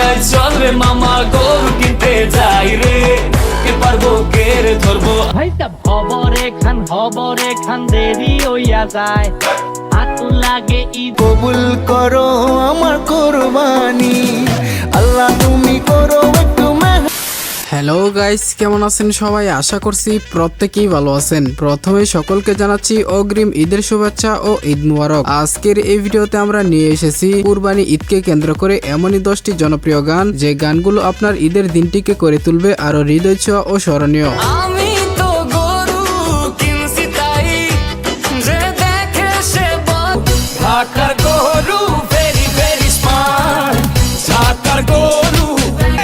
আজ চল রে মামা গরু কিনতে যাই রে, কে পারবো কে রে ধরবো। ভাইটা হবরে খান দেরি হইয়া যায়, হাতু লাগে ঈদ। কবুল করো আমার কোরবানি, আল্লাহ তুমি করো একটু হ্যালো গাইস, কেমন আছেন সবাই? আশা করছি প্রত্যেকেই ভালো আছেন। প্রথমে সকলকে জানাচ্ছি অগ্রিম ঈদের শুভেচ্ছা ও ঈদ মুবারক। আজকের এই ভিডিওতে আমরা নিয়ে এসেছি কুরবানি ঈদকে কেন্দ্র করে এমনই 10টি জনপ্রিয় গান, যে গানগুলো আপনার ঈদের দিনটিকে করে তুলবে আরো হৃদয় ছোঁয়া ও স্মরণীয়। আমি তো গরু কিনছি তাই, যে দেখে সে বল ঢাকার গরু ভেরি ভেরি স্মার্ট, ঢাকার গরু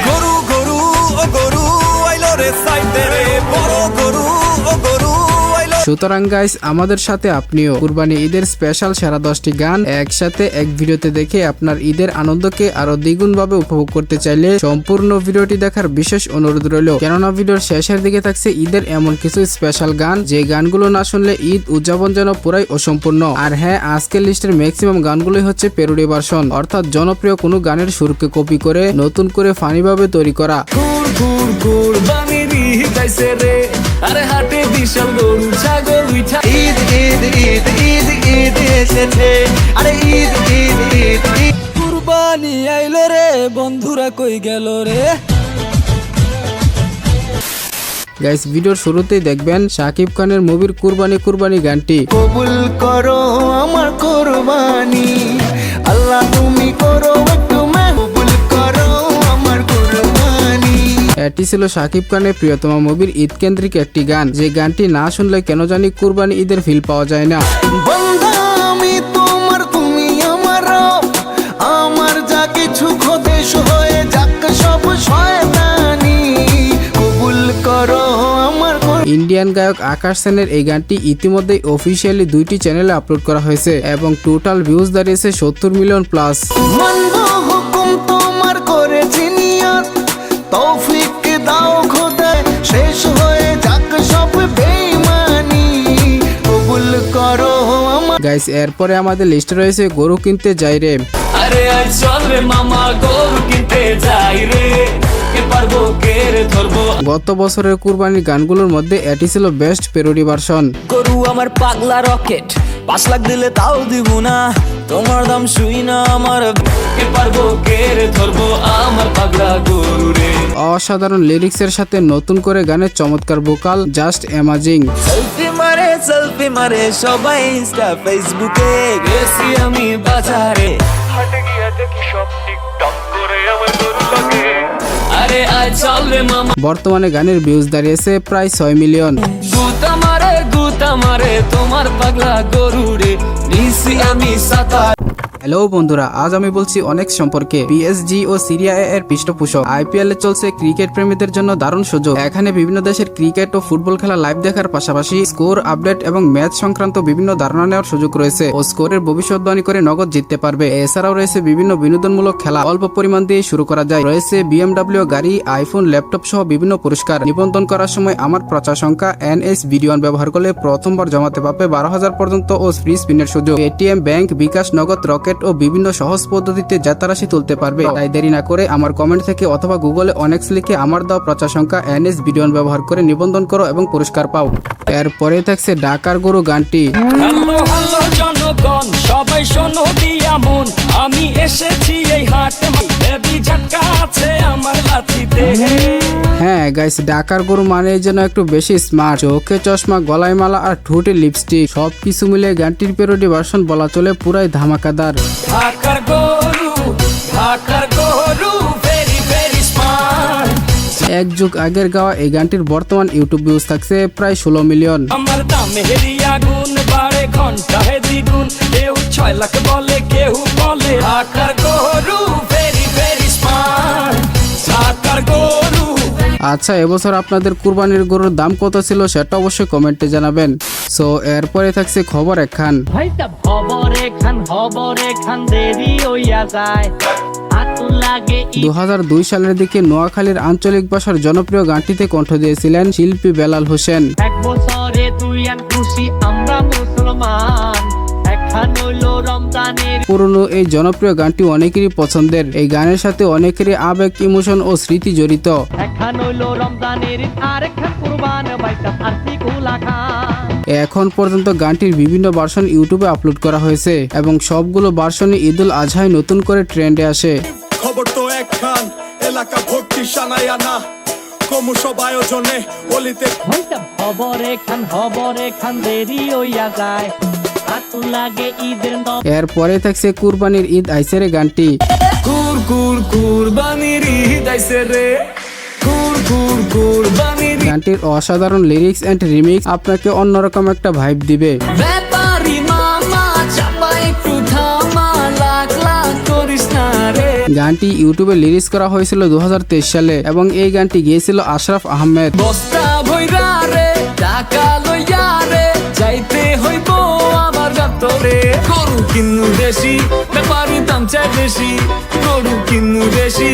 গরু গরু ও গরু আইলো রে সাইতে রে, বড় গরু ও গরু আইলো। সুতরাং গাইস, আমাদের সাথে আপনিও কুরবানি ঈদের স্পেশাল সেরা 10টি গান একসাথে এক ভিডিওতে দেখে আপনার ঈদের আনন্দকে আরো দ্বিগুণ ভাবে উপভোগ করতে চাইলে সম্পূর্ণ ভিডিওটি দেখার বিশেষ অনুরোধ রইল, কেননা ভিডিওর শেষের দিকে থাকছে ঈদের এমন কিছু স্পেশাল গান, যে গানগুলো না শুনলে ঈদ উদযাপন যেন পুরাই অসম্পূর্ণ। আর হ্যাঁ, আজকের লিস্টের ম্যাক্সিমাম গানগুলোই হচ্ছে প্যারোডি ভার্সন, অর্থাৎ জনপ্রিয় কোনো গানের সুরকে কপি করে নতুন করে ফানি ভাবে তৈরি করা। গুড় গুড় গুড় বানিয়ে দিয়েছে রে, আরে হাটে বিশাল গরু ছাগল উঠা। ঈদ ঈদ ঈদ ঈদ ঈদ এসেছে, আরে ঈদ ঈদ ঈদ ঈদ। কুরবানি আইলো রে, বন্ধুরা কই গেল রে। গাইস, ভিডিওর শুরুতেই দেখবেন শাকিব খানের মুভির কুরবানি কুরবানি গানটি। কবুল করো আমার কোরবানি, আল্লাহ তুমি করো একটু কবুল করো আমার কোরবানি। এটি ছিল শাকিব খানের প্রিয়তম মুভির ঈদ কেন্দ্রিক একটি গান, যে গানটি না শুনলে কেন জানি কুরবানি ঈদের ফিল পাওয়া যায় না। বন্ধা আমি তোমার, তুমি আমার, আমার যা কিছু খোদেশ হয়ে যাক সব শয়তানি, কবুল করো আমার। ইন্ডিয়ান গায়ক আকাশ সেনের এই গানটি ইতিমধ্যেই অফিসিয়ালি 2টি চ্যানেলে আপলোড করা হয়েছে এবং টোটাল ভিউজ দাঁড়িয়েছে 70 মিলিয়ন প্লাস। মানবো হুকুম তোমার করেছি নিয়ত, তৌফিক দাও খোদা, শেষ হয়ে যাক সব বেঈমানি, কবুল করো আমার। গাইস, এরপরে আমাদের লিস্টে রয়েছে গরু কিনতে যাই রে। আরে আজ চল রে মামা গরু কিনতে যাই রে, কে পারবো কে রে ধরবো। গত বছরের কুরবানির গানগুলোর মধ্যে এটি ছিল বেস্ট প্যারোডি ভার্সন। গরু আমার পাগলা রকেট, 5 লাখ দিলে তাও দিব না, তোমার দাম শুই না আমার। কে পারবো কে রে ধরবো আমার পাগলা গরু রে। অসাধারণ লিরিক্সের সাথে নতুন করে গানের চমৎকার ভোকাল, জাস্ট অ্যামাজিং। সেলফি মারে সবাই ইনস্টা ফেসবুকে, গেছি আমি বাজারে, হাটে গিয়া দেখি সব টিকটক করে আমার গরু লাগে। আরে আজ চল রে মামা। বর্তমানে গানের ভিউজ দাঁড়িয়েছে প্রায় 6 মিলিয়ন। গুতা মারে তোমার পাগলা গরু রে, নিছি আমি সাঁতার। হ্যালো বন্ধুরা, আজ আমি বলছি অনেক সম্পর্কে। পিএসজি ও সিরিয়া এর পৃষ্ঠপোষক আইপিএল এ চলছে ক্রিকেট প্রেমীদের জন্য দারুণ সুযোগ। এখানে বিভিন্ন দেশের ক্রিকেট ও ফুটবল খেলা লাইভ দেখার পাশাপাশি স্কোর আপডেট এবং ম্যাচ সংক্রান্ত বিভিন্ন ধারণা নেওয়ার সুযোগ রয়েছে ও স্কোরের ভবিষ্যৎবাণী করে নগদ জিততে পারবে। এছাড়াও রয়েছে বিভিন্ন বিনোদনমূলক খেলা, অল্প পরিমাণ দিয়ে শুরু করা যায়। রয়েছে বিএমডব্লিউ গাড়ি, আইফোন, ল্যাপটপ সহ বিভিন্ন পুরস্কার। নিবন্ধন করার সময় আমার প্রচার সংখ্যা NS-BD1 ব্যবহার করলে প্রথমবার জমাতে পারবে 12,000 পর্যন্ত ও ফ্রি স্পিনের সুযোগ। এটিএম, ব্যাংক, বিকাশ, নগদ, রকেট ও বিভিন্ন সহজ পদ্ধতিতে জেতারাশি তুলতে পারবে। তাই দেরি না করে আমার কমেন্ট থেকে অথবা গুগলে অনেক্স লিখে আমার দেওয়া প্রচার সংখ্যা NS-BD1 ব্যবহার করে নিবন্ধন করো এবং পুরস্কার পাও। এরপরে থাকছে ঢাকার গরু গানটি। হ্যালো হ্যালো জনগণ, সবাই শোনো দিয়া মন, আমি এসেছি এই হাটে, বেবি ঝটকা আছে আমার লাঠিতে। হ্যাঁ গাইস, ঢাকার গরু মানে যেন একটু বেশি স্মার্ট, চোখে চশমা, গলায় মালা আর ঠোঁটে লিপস্টিক, সবকিছু মিলে গানটির প্যারোডি ভার্সন বলা চলে পুরাই ধামাকাদার। ঢাকার গরু ভেরি ভেরি স্মার্ট, এক যুগ আগের গাওয়া এই গানটির বর্তমান ইউটিউব ভিউজ থাকছে প্রায় 16 মিলিয়ন। আমার দামে হেরিয়া গুণ বাড়ে ঘন্টা হে দ্বিগুণ, কেউ 6 লাখ বলে, কেউ বলে ঢাকার গরু ভেরি ভেরি স্মার্ট, ঢাকার গরু। আচ্ছা, এবছর আপনাদের কুরবানির গরুর দাম কত ছিল সেটা অবশ্যই কমেন্টে জানাবেন। সো এরপরে থাকছে খবর একখান। ভাইটা হবরে খান দেরি হইয়া যায়, হাতু লাগে ঈদ। 2002 সালের দিকে নোয়াখালীর আঞ্চলিক ভাষার জনপ্রিয় গানটিতে কণ্ঠ দিয়েছিলেন শিল্পী বেলাল হোসেন। এক বছরে তুই আর খুশি আমরা মুসলমান, পুরনো এই জনপ্রিয় গানটি অনেকেরই পছন্দের। এই গানের সাথে অনেকেরই আবেগ, ইমোশন ও স্মৃতি জড়িত। এখন পর্যন্ত গানটির বিভিন্ন ভার্সন ইউটিউবে আপলোড করা হয়েছে এবং সবগুলো ভার্সনই ঈদুল আজহায় নতুন করে ট্রেন্ডে আসে। খবর তো একখান, এলাকা ভর্তি সানায়া না কমু সব আয়োজনে বলিতে খবর এখান দেরি হইয়া যায় লাগে ঈদের এরপরে থাকছে কুরবানির ঈদ আইছে রে গানটি। কুরবানির ঈদ আইছে রে, কুরবানির গানটির অসাধারণ লিরিক্স এন্ড রিমিক্স আপনাকে অন্যরকম একটা ভাইব দিবে। ব্যাপারী মামা চাপা একটু থামা, লাখ লাখ করিস না রে। গানটি ইউটিউবে লিরিক্স করা হয়েছিল 2023 সালে এবং এই গানটি গেয়েছিল আশরাফ আহমেদ। বস্তা ভইরা রে, টাকা লইয়া রে, যাইতে হইব আমার গাতরে। গরু কিনু বেশি, ব্যাপারী দাম চাই বেশি, গরু কিনু বেশি।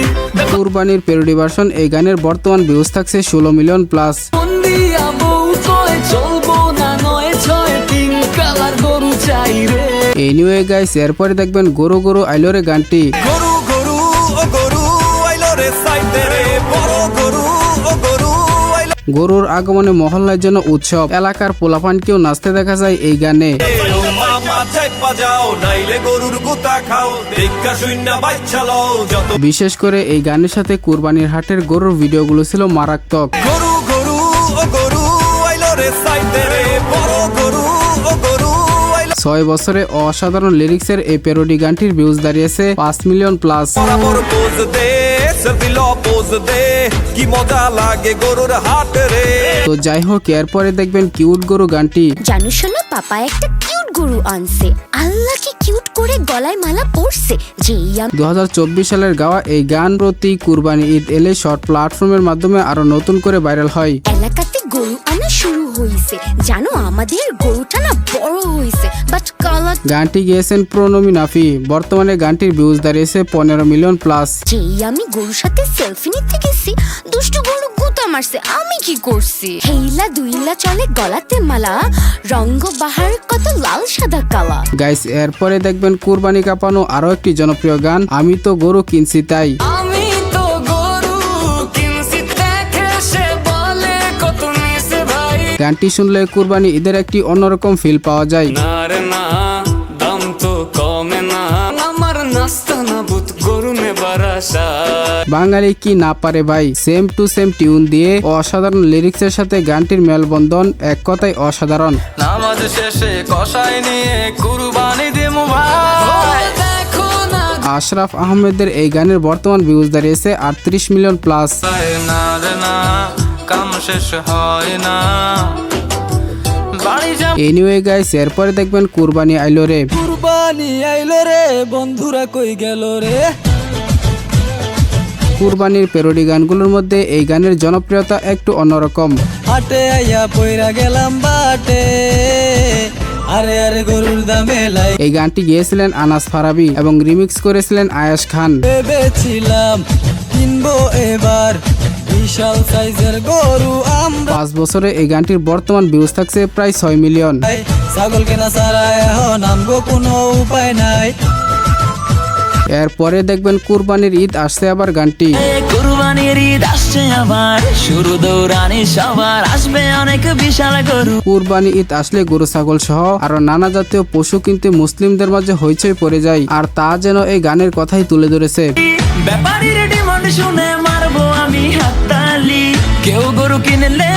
কুরবানির প্যারোডি ভার্সন এই গানের বর্তমান ভিউজ থাকছে 16 মিলিয়ন প্লাস। বন্দিয়া বউ কয় চলবো না, নয় ছয় তিন কালার গরু চাই রে। এনিওয়ে গাইস, এরপরে দেখবেন গরু গরু আইলো রে গানটি। গরু গরু ও গরু আইলো রে সাইতে রে, বড় গরু ও গরু আইলো গরুর আগমনে মহল্লার জন্য উৎসব, এলাকার পোলাপানকেও নাচতে দেখা যায় এই গানে। রে মামা চাই পাজাও, নাইলে গরুর গুতা খাও, দেখা শূন্য বাচ্চা লও যত। বিশেষ করে এই গানের সাথে কুরবানির হাটের গরুর ভিডিওগুলো ছিল মারাত্মক। গরু গরু ও গরু আইলো রে সাইতে রে, বড় গরু ও গরু আইলো। 6 বছরে অসাধারণ লিরিক্সের এই প্যারোডি গানটির ভিউজ দাঁড়িয়েছে 5 মিলিয়ন প্লাস। বরাবর পোজ দে, সেলফি ল পোজ দে, কি মজা লাগে গরুর হাট রে। তো যাই হোক, এরপরে দেখবেন কিউট গরু গানটি। জানো শোনো, পাপা একটা কিউট গরু আনছে, আল্লাহ কি কিউট করে গলায় মালা পরছে। যেই আমি 2024 সালের গাওয়া এই গান প্রতি কুরবানি ঈদ এলে শর্ট প্ল্যাটফর্মের মাধ্যমে আরো নতুন করে ভাইরাল হয়। এলাকাতে গরু আনা শুরু হয়েছে, জানো আমাদের গরুটা না বড় হয়েছে, বাট কালার। গানটি গেয়েছেন প্রণমী নাফি। বর্তমানে গানটির ভিউজ দাঁড়িয়েছে 15 মিলিয়ন প্লাস। যেই আমি গরুর সাথে সেলফি নিতে গেছি, দুষ্টু গরু গুতা মারছে, আমি কি করছি? হেইলা দুইলা চলে গলাতে মালা, রঙ্গ বাহার কত লাল সাদা কালা। গাইস, এরপরে দেখবেন কুরবানি কাঁপানো আরো একটি জনপ্রিয় গান, আমি তো গরু কিনছি তাই। আমি তো গরু কিনছি দেখে সে বলে কত নিছে ভাই। গানটি শুনলে কুরবানি ঈদের একটি অন্যরকম ফিল পাওয়া যায়। না রে না, দাম তো কমে না, আমার নাস্তা না বুত গরু নেবার আশা। বাঙালি কি না পারে ভাই, সেম টু সেম টিউন দিয়ে অসাধারণ লিরিক্সের সাথে গানটির মেলবন্ধন এক কথায় অসাধারণ। নামাজ শেষে কষাই নিয়ে কুরবানি দিমু ভাই। দেখো না আশরাফ আহমেদের এই গানের বর্তমান ভিউজ দাঁড়িয়েছে 38 মিলিয়ন প্লাস। না রে না, কাম শেষ হয় না, বাড়ি যা। এনিওয়ে গাইস, এরপরে দেখবেন কুরবানি আইলো রে। কুরবানি আইলো রে, বন্ধুরা কই গেল রে। কুরবানির প্যারোডি গানগুলোর মধ্যে এই গানের জনপ্রিয়তা একটু অন্যরকম। হাটে আইয়া পইরা গেলাম বাটে, আরে আরে গরুর দামে লাই। এই গানটি গেয়েছিলেন আনাস ফারাবি এবং রিমিক্স করেছিলেন আয়াশ খান। ভেবেছিলাম কিনবো এবার বিশাল সাইজের গরু আমরা। 5 বছরে এই গানটির বর্তমান ভিউজ থাকছে প্রায় 6 মিলিয়ন। ছাগল কেনা ছাড়া এখন নামবো কোনো উপায় নাই। এরপরে দেখবেন কুরবানির ঈদ আসছে আবার গানটি। কুরবানির ঈদ আসছে আবার, শুরু দৌড়ানি সবার, আসবে অনেক বিশাল গরু। কুরবানি ঈদ আসলে গরু ছাগল সহ আরো নানা জাতীয় পশু কিনতে মুসলিমদের মাঝে হইচই পড়ে যায়, আর তা যেন এই গানের কথাই তুলে ধরেছে। ব্যাপারীর ডিমান্ড শুনে মারবো আমি হাততালি, কেউ গরু কিনলে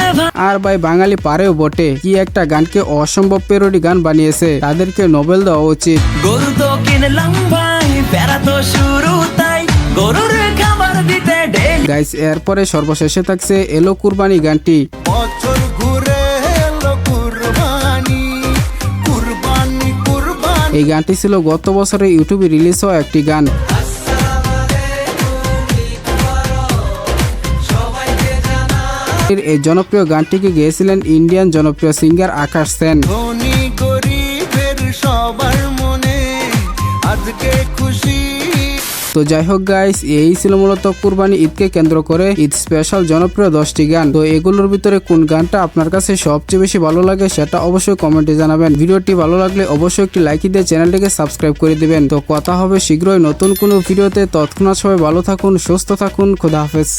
আর ভাই বাঙালি পারেও বটে, কি একটা গানকে অসম্ভব প্যারোডি গান বানিয়েছে, তাদেরকে নোবেল দেওয়া উচিত। গরু তো কিনলাম ভাই, বেড়া তো শুরু তাই, গরুর খাবার দিতে ডেলি। গাইস, এরপরে সর্বশেষে থাকছে এলো কুরবানি গানটি। বছর ঘুরে এলো কুরবানি, কুরবানি কুরবানি। এই গানটি ছিল গত বছরে ইউটিউবে রিলিজ হওয়া একটি গান। এই জনপ্রিয় গানটিকে গেয়েছিলেন ইন্ডিয়ান জনপ্রিয় সিঙ্গার আকাশ সেন। ধনী গরিবের সবার মনে আজকে খুশি। তো যাই হোক গাইস, এই ছিল মূলত কুরবানি ঈদকে কেন্দ্র করে ঈদ স্পেশাল জনপ্রিয় 10টি গান। তো এগুলোর ভিতরে কোন গানটা আপনার কাছে সবচেয়ে বেশি ভালো লাগে সেটা অবশ্যই কমেন্টে জানাবেন। ভিডিওটি ভালো লাগলে অবশ্যই একটি লাইক দিয়ে চ্যানেলটিকে সাবস্ক্রাইব করে দিবেন। তো কথা হবে শীঘ্রই নতুন কোনো ভিডিওতে। তৎক্ষণাৎ সবাই ভালো থাকুন, সুস্থ থাকুন, খোদা হাফেজ।